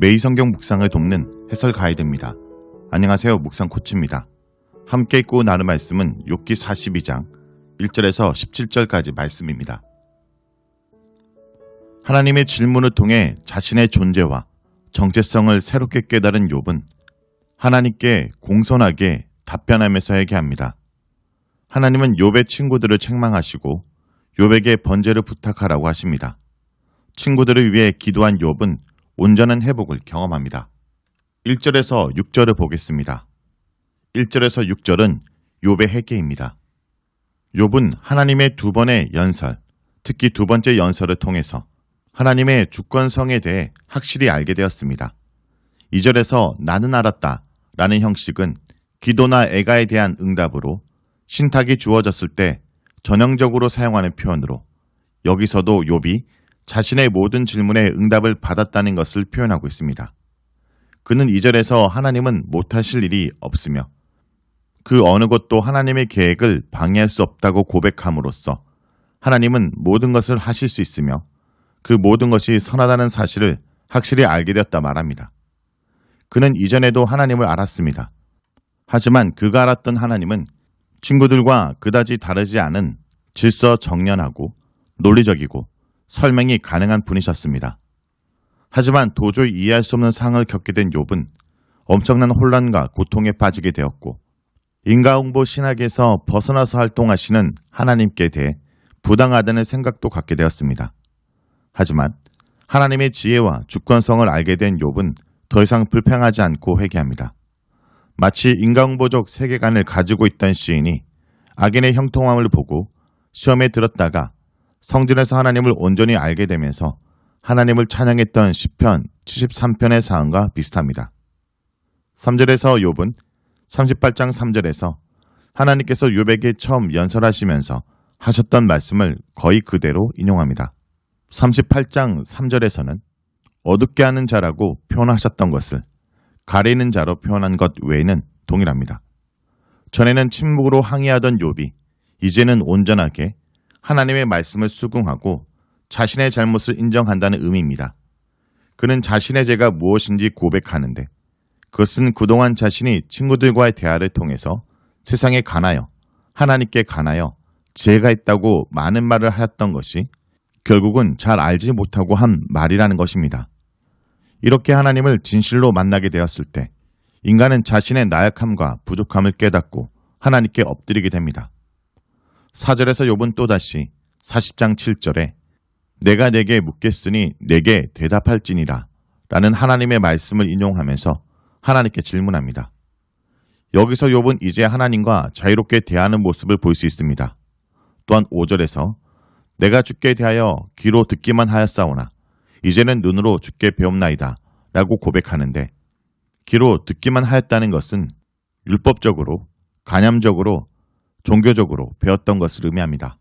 매일 성경 묵상을 돕는 해설 가이드입니다. 안녕하세요. 묵상 코치입니다. 함께 읽고 나눌 말씀은 욥기 42장 1절에서 17절까지 말씀입니다. 하나님의 질문을 통해 자신의 존재와 정체성을 새롭게 깨달은 욥은 하나님께 공손하게 답변하면서 회개합니다. 하나님은 욥의 친구들을 책망하시고 욥에게 번제를 부탁하라고 하십니다. 친구들을 위해 기도한 욥은 온전한 회복을 경험합니다. 1절에서 6절을 보겠습니다. 1절에서 6절은 욥의 회개입니다. 욥은 하나님의 두 번의 연설, 특히 두 번째 연설을 통해서 하나님의 주권성에 대해 확실히 알게 되었습니다. 2절에서 나는 알았다 라는 형식은 기도나 애가에 대한 응답으로 신탁이 주어졌을 때 전형적으로 사용하는 표현으로 여기서도 욥이 자신의 모든 질문에 응답을 받았다는 것을 표현하고 있습니다. 그는 2절에서 하나님은 못하실 일이 없으며 그 어느 것도 하나님의 계획을 방해할 수 없다고 고백함으로써 하나님은 모든 것을 하실 수 있으며 그 모든 것이 선하다는 사실을 확실히 알게 되었다 말합니다. 그는 이전에도 하나님을 알았습니다. 하지만 그가 알았던 하나님은 친구들과 그다지 다르지 않은 질서정연하고 논리적이고 설명이 가능한 분이셨습니다. 하지만 도저히 이해할 수 없는 상황을 겪게 된 욥은 엄청난 혼란과 고통에 빠지게 되었고 인과응보 신학에서 벗어나서 활동하시는 하나님께 대해 부당하다는 생각도 갖게 되었습니다. 하지만 하나님의 지혜와 주권성을 알게 된 욥은 더 이상 불평하지 않고 회개합니다. 마치 인과응보적 세계관을 가지고 있던 시인이 악인의 형통함을 보고 시험에 들었다가 성전에서 하나님을 온전히 알게 되면서 하나님을 찬양했던 시편 73편의 상황과 비슷합니다. 3절에서 욥은 38장 3절에서 하나님께서 욥에게 처음 연설하시면서 하셨던 말씀을 거의 그대로 인용합니다. 38장 3절에서는 어둡게 하는 자라고 표현하셨던 것을 가리는 자로 표현한 것 외에는 동일합니다. 전에는 침묵으로 항의하던 욥이 이제는 온전하게 하나님의 말씀을 수긍하고 자신의 잘못을 인정한다는 의미입니다. 그는 자신의 죄가 무엇인지 고백하는데 그것은 그동안 자신이 친구들과의 대화를 통해서 세상에 관하여 하나님께 관하여 죄가 있다고 많은 말을 하였던 것이 결국은 잘 알지 못하고 한 말이라는 것입니다. 이렇게 하나님을 진실로 만나게 되었을 때 인간은 자신의 나약함과 부족함을 깨닫고 하나님께 엎드리게 됩니다. 4절에서 욥은 또다시 40장 7절에 내가 내게 묻겠으니 내게 대답할지니라 라는 하나님의 말씀을 인용하면서 하나님께 질문합니다. 여기서 욥은 이제 하나님과 자유롭게 대하는 모습을 볼 수 있습니다. 또한 5절에서 내가 주께 대하여 귀로 듣기만 하였사오나 이제는 눈으로 주께 배움나이다 라고 고백하는데 귀로 듣기만 하였다는 것은 율법적으로, 간염적으로, 종교적으로 배웠던 것을 의미합니다.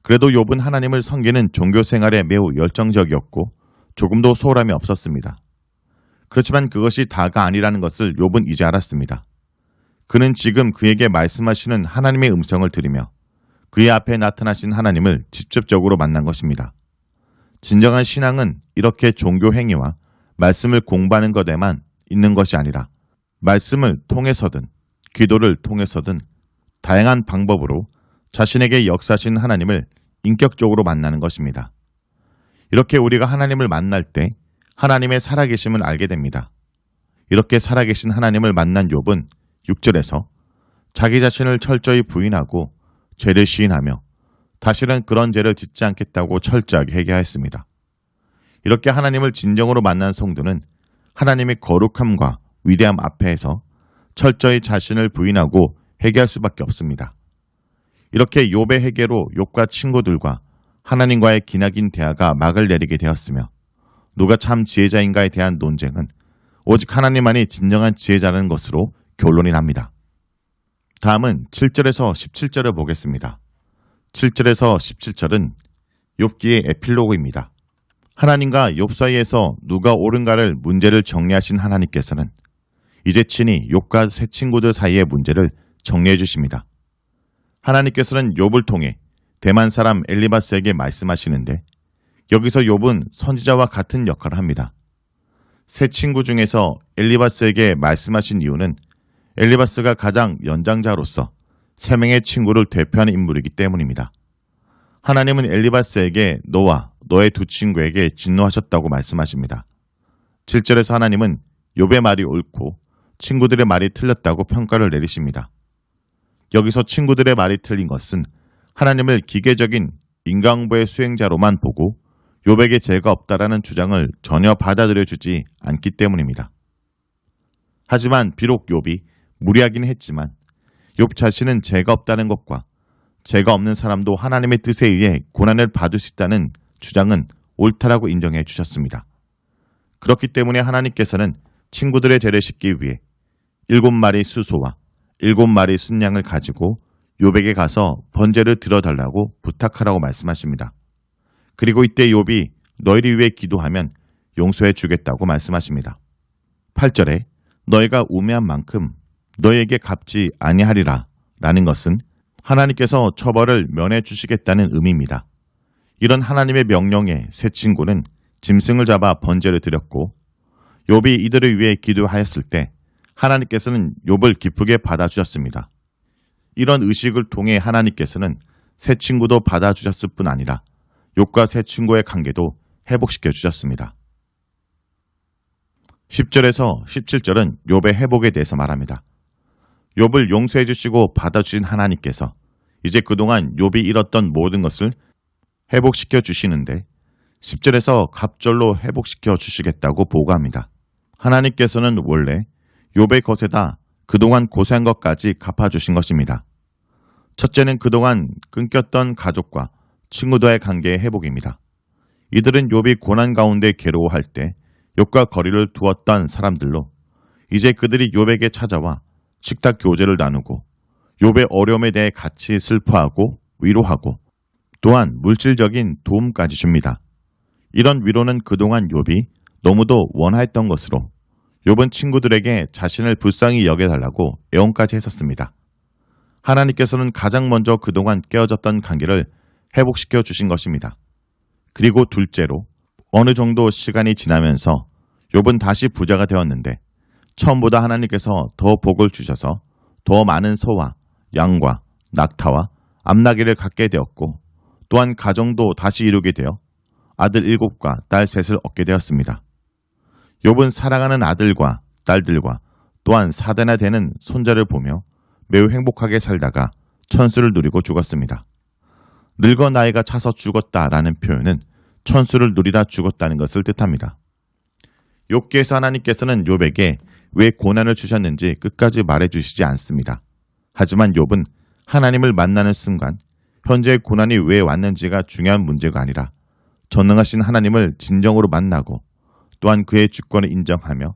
그래도 욥은 하나님을 섬기는 종교 생활에 매우 열정적이었고 조금도 소홀함이 없었습니다. 그렇지만 그것이 다가 아니라는 것을 욥은 이제 알았습니다. 그는 지금 그에게 말씀하시는 하나님의 음성을 들으며 그의 앞에 나타나신 하나님을 직접적으로 만난 것입니다. 진정한 신앙은 이렇게 종교 행위와 말씀을 공부하는 것에만 있는 것이 아니라 말씀을 통해서든 기도를 통해서든 다양한 방법으로 자신에게 역사하신 하나님을 인격적으로 만나는 것입니다. 이렇게 우리가 하나님을 만날 때 하나님의 살아계심을 알게 됩니다. 이렇게 살아계신 하나님을 만난 욥은 6절에서 자기 자신을 철저히 부인하고 죄를 시인하며 다시는 그런 죄를 짓지 않겠다고 철저하게 회개하였습니다. 이렇게 하나님을 진정으로 만난 성도는 하나님의 거룩함과 위대함 앞에서 철저히 자신을 부인하고 회개할 수밖에 없습니다. 이렇게 욥의 회개로 욥과 친구들과 하나님과의 기나긴 대화가 막을 내리게 되었으며 누가 참 지혜자인가에 대한 논쟁은 오직 하나님만이 진정한 지혜자라는 것으로 결론이 납니다. 다음은 7절에서 17절을 보겠습니다. 7절에서 17절은 욥기의 에필로그입니다. 하나님과 욥 사이에서 누가 옳은가를 문제를 정리하신 하나님께서는 이제 친히 욥과 세 친구들 사이의 문제를 정리해 주십니다. 하나님께서는 욥을 통해 대만 사람 엘리바스에게 말씀하시는데 여기서 욥은 선지자와 같은 역할을 합니다. 세 친구 중에서 엘리바스에게 말씀하신 이유는 엘리바스가 가장 연장자로서 세 명의 친구를 대표하는 인물이기 때문입니다. 하나님은 엘리바스에게 너와 너의 두 친구에게 진노하셨다고 말씀하십니다. 7절에서 하나님은 욥의 말이 옳고 친구들의 말이 틀렸다고 평가를 내리십니다. 여기서 친구들의 말이 틀린 것은 하나님을 기계적인 인과응보의 수행자로만 보고 욥에게 죄가 없다라는 주장을 전혀 받아들여주지 않기 때문입니다. 하지만 비록 욥이 무리하긴 했지만 욥 자신은 죄가 없다는 것과 죄가 없는 사람도 하나님의 뜻에 의해 고난을 받을 수 있다는 주장은 옳다라고 인정해 주셨습니다. 그렇기 때문에 하나님께서는 친구들의 죄를 씻기 위해 7마리 수소와 7마리 순양을 가지고 욥에게 가서 번제를 드려달라고 부탁하라고 말씀하십니다. 그리고 이때 욥이 너희를 위해 기도하면 용서해 주겠다고 말씀하십니다. 8절에 너희가 우매한 만큼 너희에게 갚지 아니하리라 라는 것은 하나님께서 처벌을 면해 주시겠다는 의미입니다. 이런 하나님의 명령에 세 친구는 짐승을 잡아 번제를 드렸고 욥이 이들을 위해 기도하였을 때 하나님께서는 욥을 기쁘게 받아주셨습니다. 이런 의식을 통해 하나님께서는 세 친구도 받아주셨을 뿐 아니라 욥과 세 친구의 관계도 회복시켜 주셨습니다. 10절에서 17절은 욥의 회복에 대해서 말합니다. 욥을 용서해 주시고 받아주신 하나님께서 이제 그동안 욥이 잃었던 모든 것을 회복시켜 주시는데 10절에서 갑절로 회복시켜 주시겠다고 보고합니다. 하나님께서는 원래 욥의 것에다 그동안 고생한 것까지 갚아주신 것입니다. 첫째는 그동안 끊겼던 가족과 친구들의 관계의 회복입니다. 이들은 욥이 고난 가운데 괴로워할 때 욥과 거리를 두었던 사람들로 이제 그들이 욥에게 찾아와 식탁 교제를 나누고 욥의 어려움에 대해 같이 슬퍼하고 위로하고 또한 물질적인 도움까지 줍니다. 이런 위로는 그동안 욥이 너무도 원하였던 것으로 욥은 친구들에게 자신을 불쌍히 여겨달라고 애원까지 했었습니다. 하나님께서는 가장 먼저 그동안 깨어졌던 관계를 회복시켜 주신 것입니다. 그리고 둘째로 어느 정도 시간이 지나면서 욥은 다시 부자가 되었는데 처음보다 하나님께서 더 복을 주셔서 더 많은 소와 양과 낙타와 암나귀를 갖게 되었고 또한 가정도 다시 이루게 되어 아들 7과 딸 3을 얻게 되었습니다. 욥은 사랑하는 아들과 딸들과 또한 4대나 되는 손자를 보며 매우 행복하게 살다가 천수를 누리고 죽었습니다. 늙어 나이가 차서 죽었다라는 표현은 천수를 누리다 죽었다는 것을 뜻합니다. 욥기에서 하나님께서는 욥에게 왜 고난을 주셨는지 끝까지 말해주시지 않습니다. 하지만 욥은 하나님을 만나는 순간 현재의 고난이 왜 왔는지가 중요한 문제가 아니라 전능하신 하나님을 진정으로 만나고 또한 그의 주권을 인정하며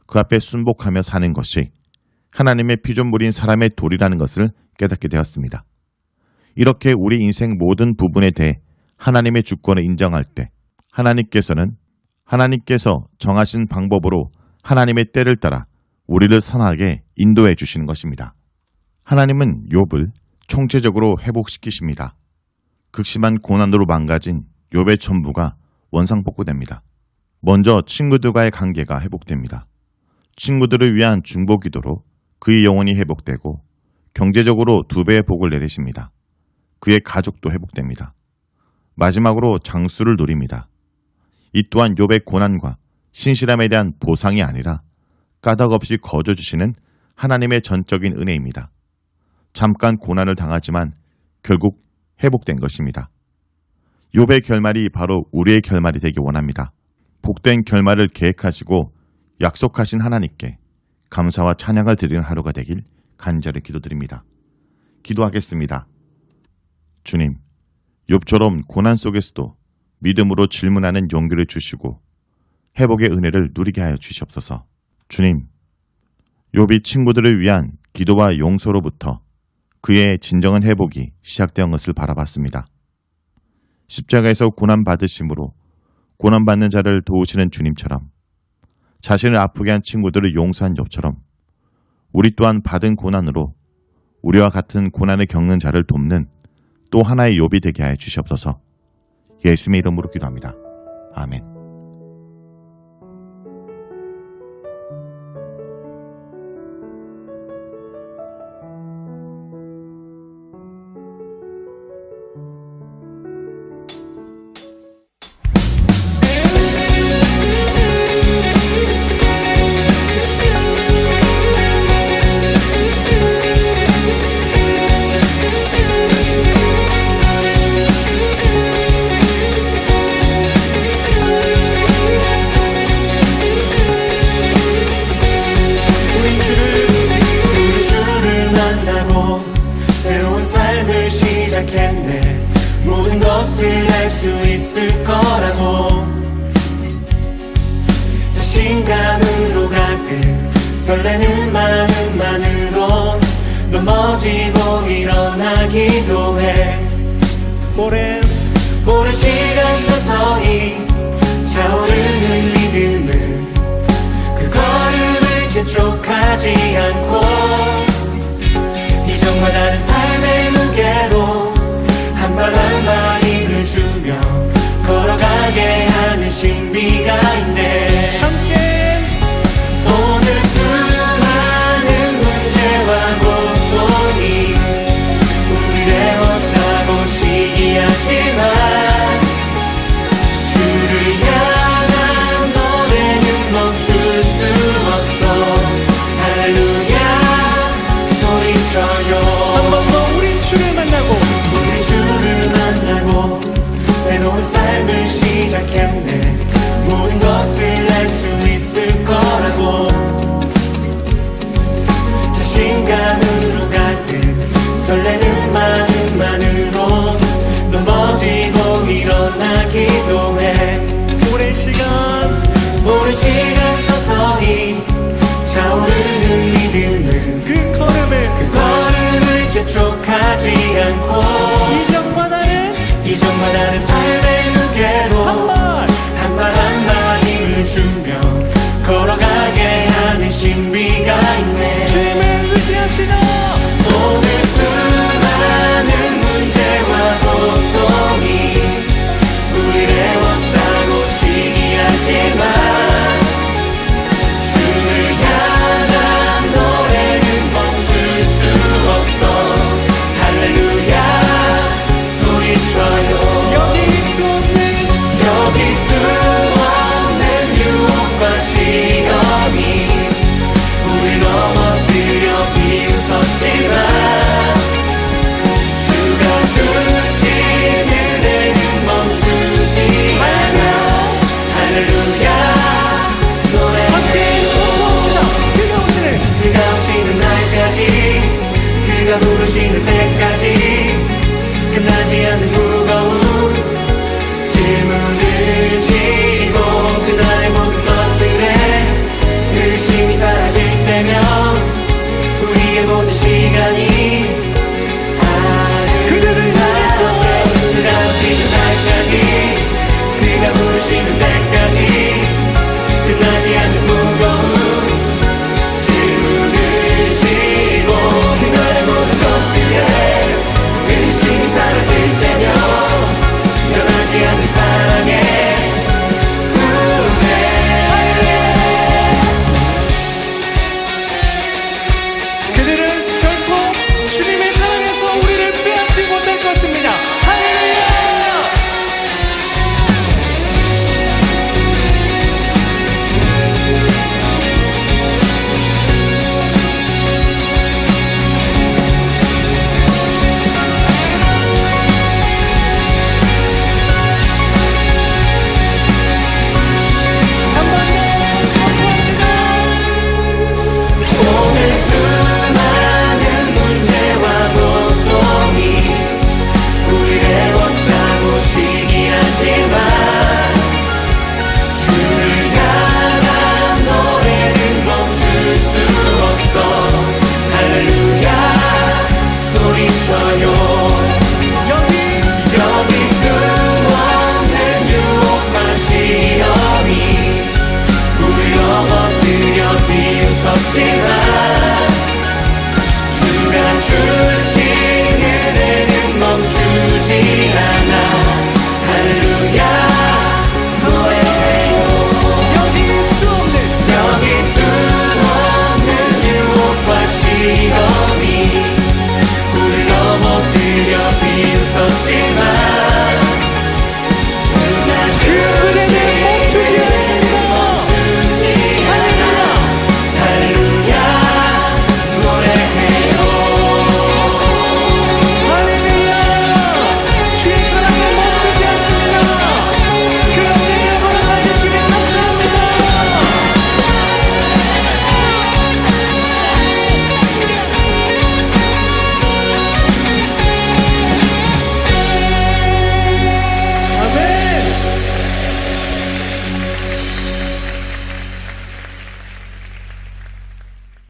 그 앞에 순복하며 사는 것이 하나님의 피조물인 사람의 도리라는 것을 깨닫게 되었습니다. 이렇게 우리 인생 모든 부분에 대해 하나님의 주권을 인정할 때 하나님께서 정하신 방법으로 하나님의 때를 따라 우리를 선하게 인도해 주시는 것입니다. 하나님은 욥을 총체적으로 회복시키십니다. 극심한 고난으로 망가진 욥의 전부가 원상복구됩니다. 먼저 친구들과의 관계가 회복됩니다. 친구들을 위한 중보 기도로 그의 영혼이 회복되고 경제적으로 2배의 복을 내리십니다. 그의 가족도 회복됩니다. 마지막으로 장수를 누립니다. 이 또한 욥의 고난과 신실함에 대한 보상이 아니라 까닭없이 거저주시는 하나님의 전적인 은혜입니다. 잠깐 고난을 당하지만 결국 회복된 것입니다. 욥의 결말이 바로 우리의 결말이 되기 원합니다. 복된 결말을 계획하시고 약속하신 하나님께 감사와 찬양을 드리는 하루가 되길 간절히 기도드립니다. 기도하겠습니다. 주님, 욥처럼 고난 속에서도 믿음으로 질문하는 용기를 주시고 회복의 은혜를 누리게 하여 주시옵소서. 주님, 욥이 친구들을 위한 기도와 용서로부터 그의 진정한 회복이 시작되었던 것을 바라봤습니다. 십자가에서 고난받으심으로 고난받는 자를 도우시는 주님처럼 자신을 아프게 한 친구들을 용서한 욥처럼 우리 또한 받은 고난으로 우리와 같은 고난을 겪는 자를 돕는 또 하나의 욥이 되게 하여 주시옵소서. 예수님의 이름으로 기도합니다. 아멘. 시작했네. 모든 것을 할 수 있을 거라고 자신감으로 가득 설레는 마음만으로 넘어지고 일어나기도 해. 오랜 시간 서서히 차오르는 리듬은 그 걸음을 재촉하지 않고 이전과 다른 삶의 무게로 한 발 한 발 힘을 주며 걸어가게 하는 신비가 있네. 함께 오늘 수많은 문제와 고통이 우리를 에워싸고 시기하지만 주를 향한 노래는 멈출 수 없어. 할렐루야 소리쳐요. 한 번 더 우린 주를 만나고 새로운 삶을 시작했네. 모든 것을 할 수 있을 거라고 자신감으로 가득 설레는 마음만으로 넘어지고 일어나기도 해. 오랜 시간 서서히 차오르는 리듬은 그 걸음을 재촉하지 않고 이전과 다른